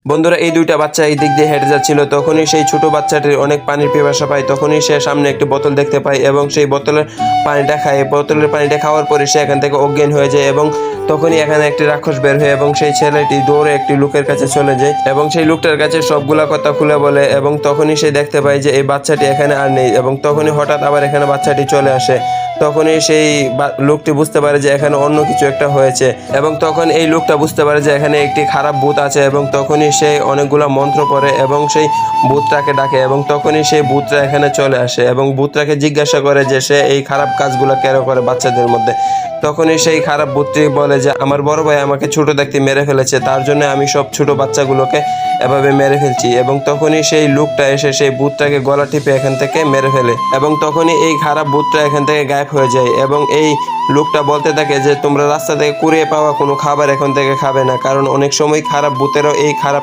বন্ধুরা, এই দুইটা বাচ্চা এই দিক দিয়ে হেঁটে যাচ্ছিল। তখনই সেই ছোট বাচ্চাটির অনেক পানির পিপাসা পায়। তখনই সে সামনে একটি বোতল দেখতে পায় এবং সেই বোতলের পানিটা খায়। বোতলের পানিটা খাওয়ার পরে সে এখান থেকে অজ্ঞান হয়ে যায় এবং তখনই এখানে একটি রাক্ষস বের হয় এবং সেই ছেলেটি দৌড়ে একটি লোকের কাছে চলে যায় এবং সেই লোকটার কাছে সবগুলা কথা খুলে বলে এবং তখনই সে দেখতে পায় যে এই বাচ্চাটি এখানে আর নেই এবং তখনই হঠাৎ আবার এখানে বাচ্চাটি চলে আসে। তখনই সেই লোকটি বুঝতে পারে যে এখানে অন্য কিছু একটা হয়েছে এবং তখন এই লোকটা বুঝতে পারে যে এখানে একটি খারাপ ভূত আছে এবং তখনই সে অনেকগুলা মন্ত্র পড়ে এবং সেই ভূতটাকে ডাকে এবং তখনই সেই ভূতটা এখানে চলে আসে এবং ভূতটাকে জিজ্ঞাসা করে যে সে এই খারাপ কাজগুলো কেন করে বাচ্চাদের মধ্যে। তখনই সেই খারাপ ভূতটি বলে যে আমার বড় ভাই আমাকে ছোট দেখতে মেরে ফেলেছে, তার জন্য আমি সব ছোট বাচ্চাগুলোকে এভাবে মেরে ফেলছি। এবং তখনই সেই লোকটা এসে সেই ভূতটাকে গলা টিপে এখান থেকে মেরে ফেলে এবং তখনই এই খারাপ ভূতটা এখান থেকে গায়েব হয়ে যায় এবং এই লোকটা বলতে থাকে যে তোমরা রাস্তা থেকে কুড়িয়ে পাওয়া কোনো খাবার এখন থেকে খাবে না, কারণ অনেক সময় খারাপ ভূতেরও এই খারাপ